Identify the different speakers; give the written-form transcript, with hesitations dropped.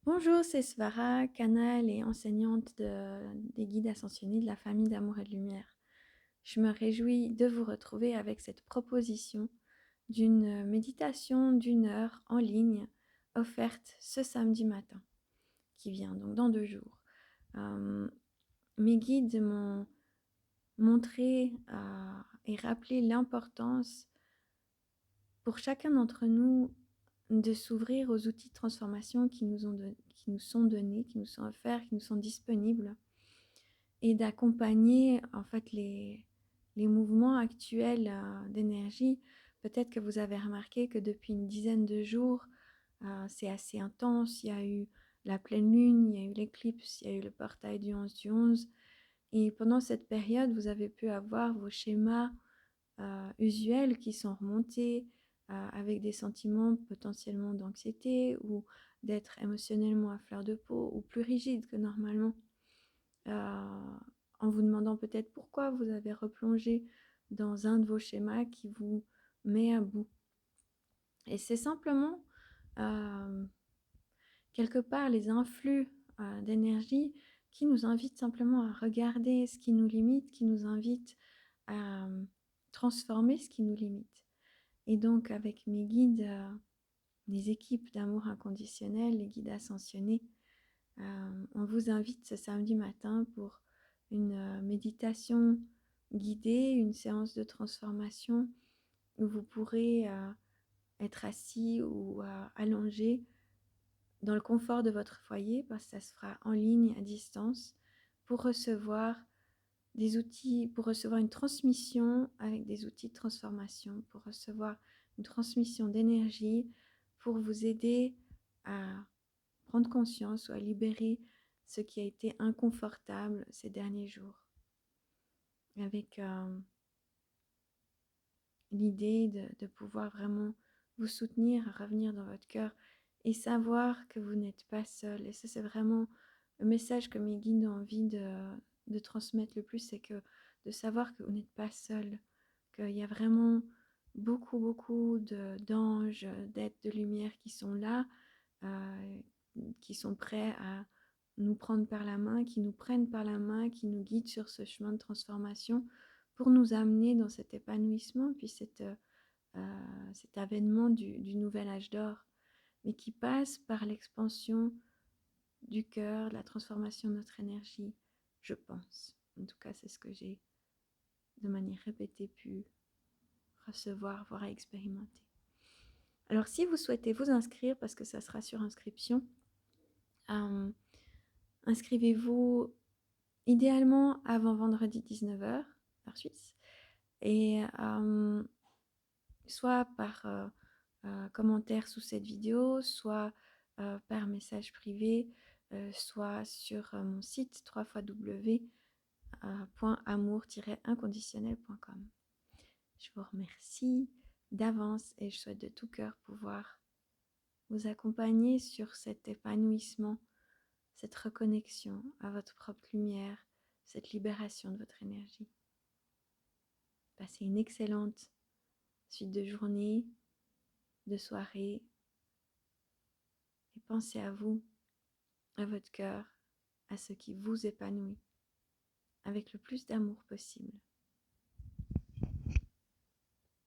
Speaker 1: Bonjour, c'est Svara, canal et enseignante des guides ascensionnés de la famille d'amour et de lumière. Je me réjouis de vous retrouver avec cette proposition d'une méditation d'1 heure en ligne offerte ce samedi matin, qui vient donc dans 2 jours. Euh, Mes guides m'ont montré et rappelé l'importance pour chacun d'entre nous de s'ouvrir aux outils de transformation qui nous sont donnés, qui nous sont offerts, qui nous sont disponibles, et d'accompagner en fait les mouvements actuels d'énergie. Peut-être que vous avez remarqué que depuis une dizaine de jours, c'est assez intense. Il y a eu la pleine lune, il y a eu l'éclipse, il y a eu le portail du 11 du 11. Et pendant cette période, vous avez pu avoir vos schémas usuels qui sont remontés avec des sentiments potentiellement d'anxiété ou d'être émotionnellement à fleur de peau ou plus rigide que normalement, en vous demandant peut-être pourquoi vous avez replongé dans un de vos schémas qui vous met à bout. Et c'est simplement euh, quelque part les influx d'énergie qui nous invitent simplement à regarder ce qui nous limite, qui nous invite à transformer ce qui nous limite. Et donc avec mes guides, les équipes d'amour inconditionnel, les guides ascensionnés, on vous invite ce samedi matin pour une méditation guidée, une séance de transformation où vous pourrez être assis ou allongé dans le confort de votre foyer, parce que ça se fera en ligne, à distance, pour recevoir des outils, pour recevoir une transmission avec des outils de transformation, pour recevoir une transmission d'énergie, pour vous aider à prendre conscience ou à libérer ce qui a été inconfortable ces derniers jours, avec l'idée de pouvoir vraiment vous soutenir, à revenir dans votre cœur et savoir que vous n'êtes pas seul. Et ça, c'est vraiment le message que mes guides ont envie de transmettre le plus, c'est que de savoir que vous n'êtes pas seul, qu'il y a vraiment beaucoup d'anges, d'êtres de lumière qui sont là, euh, qui sont prêts à nous prendre par la main, qui nous prennent par la main, qui nous guident sur ce chemin de transformation pour nous amener dans cet épanouissement, puis cet avènement du nouvel âge d'or, mais qui passe par l'expansion du cœur, la transformation de notre énergie, je pense. En tout cas, c'est ce que j'ai de manière répétée pu recevoir, voire expérimenter. Alors, si vous souhaitez vous inscrire, parce que ça sera sur inscription, euh, inscrivez-vous idéalement avant vendredi 19 h, par Suisse, et soit par commentaire sous cette vidéo, soit par message privé, soit sur mon site www.amour-inconditionnel.com. Je vous remercie d'avance et je souhaite de tout cœur pouvoir vous accompagner sur cet épanouissement, cette reconnexion à votre propre lumière, cette libération de votre énergie. Passez une excellente suite de journée, de soirée, et pensez à vous, à votre cœur, à ce qui vous épanouit, avec le plus d'amour possible.